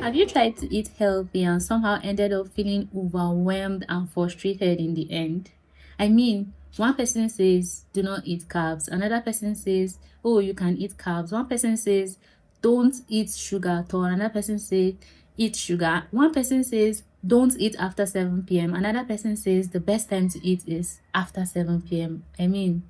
Have you tried to eat healthy and somehow ended up feeling overwhelmed and frustrated in the end? I mean, one person says, do not eat carbs. Another person says, oh, you can eat carbs. One person says, don't eat sugar at all. Another person says, eat sugar. One person says, don't eat after 7 p.m. Another person says, the best time to eat is after 7 p.m. I mean,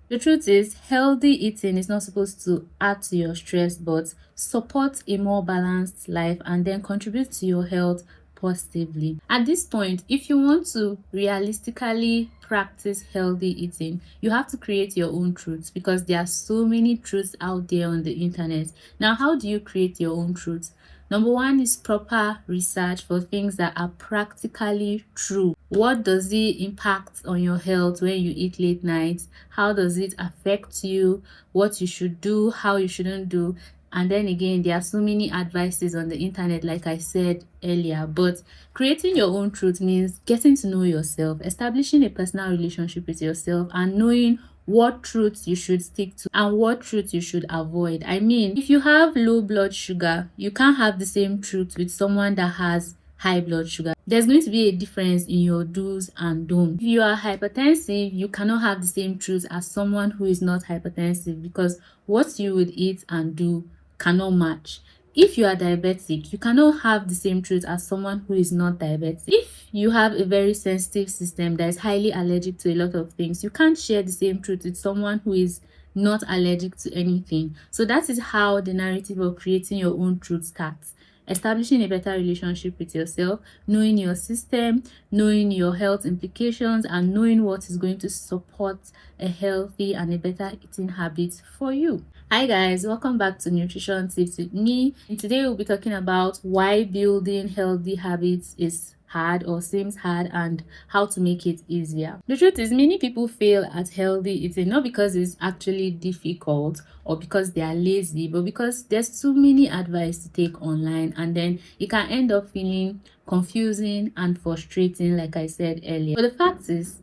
the truth is, healthy eating is not supposed to add to your stress, but support a more balanced life and then contribute to your health positively. At this point, if you want to realistically practice healthy eating, you have to create your own truths because there are so many truths out there on the internet. Now, how do you create your own truths? Number one is proper research for things that are practically true. What does it impact on your health when you eat late nights? How does it affect you? What you should do, how you shouldn't do. And then again, there are so many advices on the internet, like I said earlier. But creating your own truth means getting to know yourself, establishing a personal relationship with yourself, and knowing what truths you should stick to and what truths you should avoid. I mean, if you have low blood sugar, you can't have the same truth with someone that has high blood sugar. There's going to be a difference in your do's and don'ts. If you are hypertensive, you cannot have the same truth as someone who is not hypertensive because what you would eat and do cannot match. If you are diabetic, you cannot have the same truth as someone who is not diabetic. If you have a very sensitive system that is highly allergic to a lot of things, you can't share the same truth with someone who is not allergic to anything. So that is how the narrative of creating your own truth starts. Establishing a better relationship with yourself, knowing your system, knowing your health implications, and knowing what is going to support a healthy and a better eating habit for you. Hi guys, welcome back to Nutrition Tips with me. And today we'll be talking about why building healthy habits is hard or seems hard and how to make it easier. The truth is, many people fail at healthy eating not because it's actually difficult or because they are lazy, but because there's too many advice to take online, and then it can end up feeling confusing and frustrating, like I said earlier. But the fact is,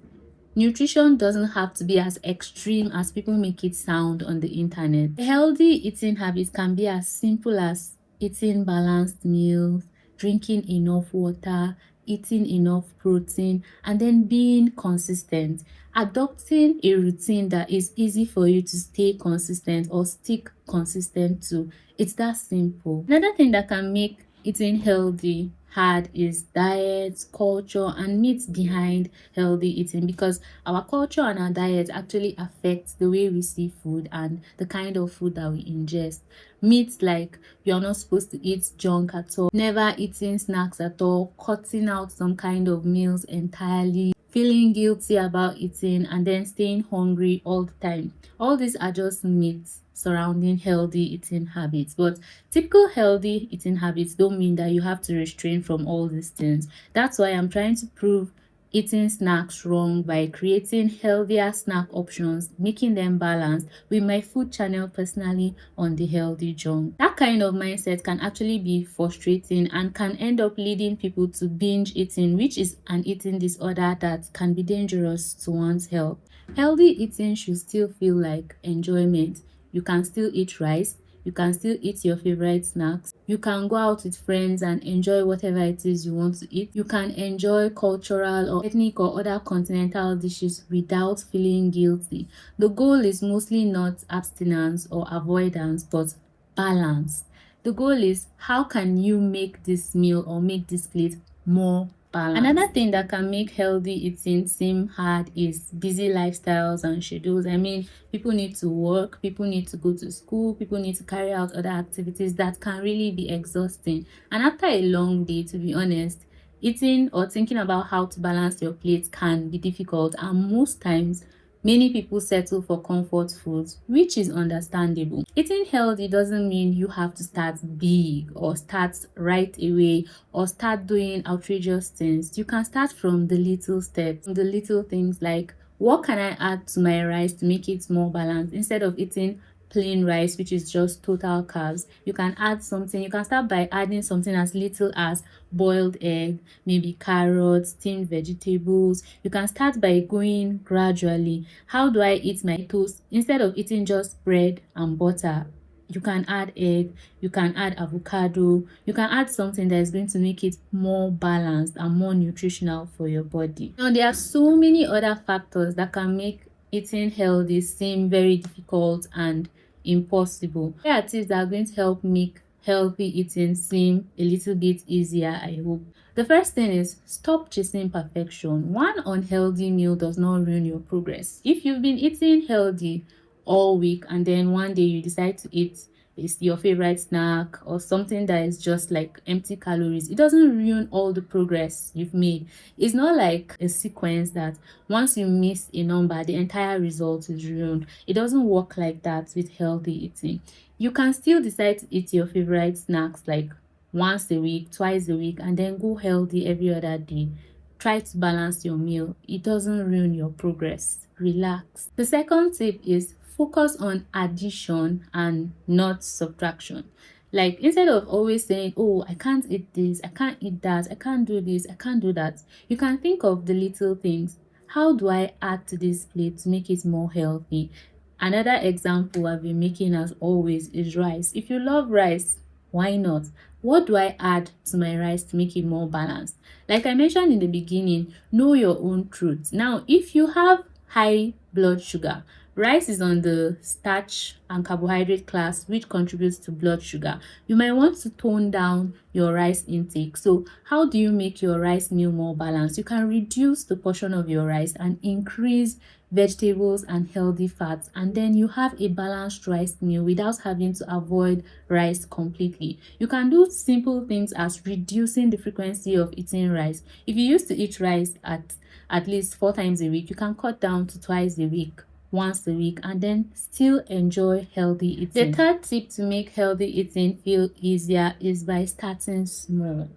nutrition doesn't have to be as extreme as people make it sound on the internet. Healthy eating habits can be as simple as eating balanced meals, drinking enough water, eating enough protein, and then being consistent. Adopting a routine that is easy for you to stay consistent or stick consistent to. It's that simple. Another thing that can make eating healthy hard is diet, culture, and myths behind healthy eating, because our culture and our diet actually affects the way we see food and the kind of food that we ingest. Myths like you're not supposed to eat junk at all, never eating snacks at all, cutting out some kind of meals entirely, feeling guilty about eating, and then staying hungry all the time. All these are just myths surrounding healthy eating habits. But typical healthy eating habits don't mean that you have to restrain from all these things. That's why I'm trying to prove eating snacks wrong by creating healthier snack options, making them balanced with my food channel personally on the healthy junk. That kind of mindset can actually be frustrating and can end up leading people to binge eating, which is an eating disorder that can be dangerous to one's health. Healthy eating should still feel like enjoyment. You can still eat rice, you can still eat your favorite snacks, you can go out with friends and enjoy whatever it is you want to eat, you can enjoy cultural or ethnic or other continental dishes without feeling guilty. The goal is mostly not abstinence or avoidance, but balance. The goal is, how can you make this meal or make this plate more balance? Another thing that can make healthy eating seem hard is busy lifestyles and schedules. I mean, people need to work, people need to go to school, people need to carry out other activities that can really be exhausting. And after a long day, to be honest, eating or thinking about how to balance your plate can be difficult, and most times many people settle for comfort foods, which is understandable. Eating healthy doesn't mean you have to start big or start right away or start doing outrageous things. You can start from the little steps, the little things like, what can I add to my rice to make it more balanced? Instead of eating plain rice, which is just total carbs, you can add something. You can start by adding something as little as boiled egg, maybe carrots, steamed vegetables. You can start by going gradually. How do I eat my toast? Instead of eating just bread and butter, You can add egg, you can add avocado, you can add something that is going to make it more balanced and more nutritional for your body. Now, there are so many other factors that can make eating healthy seem very difficult and impossible. Here are tips that are going to help make healthy eating seem a little bit easier, I hope. The first thing is stop chasing perfection. One unhealthy meal does not ruin your progress. If you've been eating healthy all week and then one day you decide to eat your favorite snack or something that is just like empty calories, it doesn't ruin all the progress you've made. It's not like a sequence that once you miss a number, the entire result is ruined. It doesn't work like that with healthy eating. You can still decide to eat your favorite snacks like once a week, twice a week, and then go healthy every other day. Try to balance your meal. It doesn't ruin your progress. Relax. The second tip is focus on addition and not subtraction. Like instead of always saying, oh, I can't eat this, I can't eat that, I can't do this, I can't do that, you can think of the little things. How do I add to this plate to make it more healthy? Another example I've been making as always is rice. If you love rice, why not? What do I add to my rice to make it more balanced? Like I mentioned in the beginning, know your own truth. Now, if you have high blood sugar, rice is on the starch and carbohydrate class, which contributes to blood sugar. You might want to tone down your rice intake. So how do you make your rice meal more balanced? You can reduce the portion of your rice and increase vegetables and healthy fats, and then you have a balanced rice meal without having to avoid rice completely. You can do simple things as reducing the frequency of eating rice. If you used to eat rice at least 4 times a week, you can cut down to twice a week, once a week, and then still enjoy healthy eating. The third tip to make healthy eating feel easier is by starting small.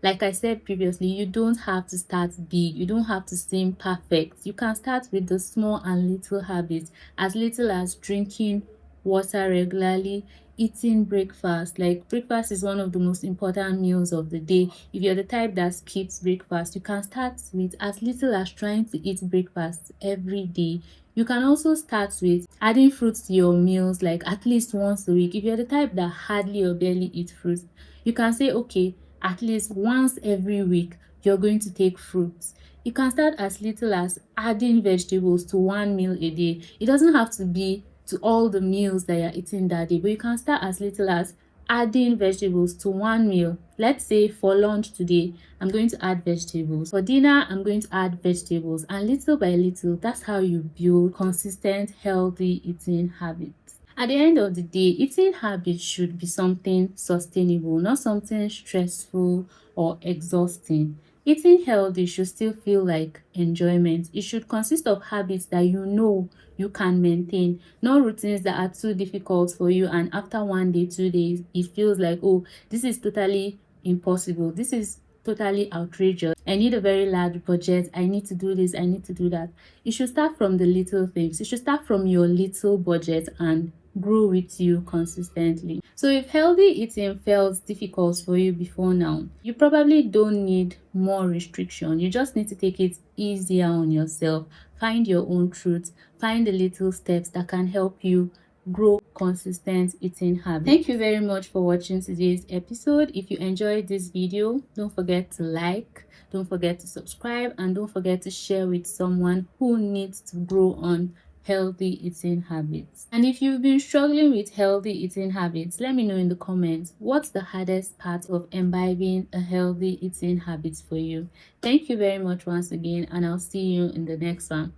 Like I said previously, you don't have to start big. You don't have to seem perfect. You can start with the small and little habits, as little as drinking water regularly, eating breakfast. Like breakfast is one of the most important meals of the day. If you're the type that skips breakfast, you can start with as little as trying to eat breakfast every day. You can also start with adding fruits to your meals like at least once a week. If you're the type that hardly or barely eat fruits, you can say, okay, at least once every week, you're going to take fruits. You can start as little as adding vegetables to one meal a day. It doesn't have to be to all the meals that you're eating that day, but you can start as little as adding vegetables to one meal. Let's say for lunch today, I'm going to add vegetables. For dinner, I'm going to add vegetables. And little by little, that's how you build consistent, healthy eating habits. At the end of the day, eating habits should be something sustainable, not something stressful or exhausting. Eating healthy should still feel like enjoyment. It should consist of habits that you know you can maintain, not routines that are too difficult for you and after 1 day, 2 days, it feels like, oh, this is totally impossible. This is totally outrageous. I need a very large budget. I need to do this. I need to do that. You should start from the little things. You should start from your little budget and grow with you consistently. So if healthy eating felt difficult for you before now, you probably don't need more restriction. You just need to take it easier on yourself. Find your own truth. Find the little steps that can help you grow consistent eating habits. Thank you very much for watching today's episode. If you enjoyed this video, don't forget to like, don't forget to subscribe, and don't forget to share with someone who needs to grow on healthy eating habits. And if you've been struggling with healthy eating habits, let me know in the comments what's the hardest part of imbibing a healthy eating habit for you. Thank you very much once again, and I'll see you in the next one.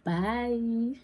Bye.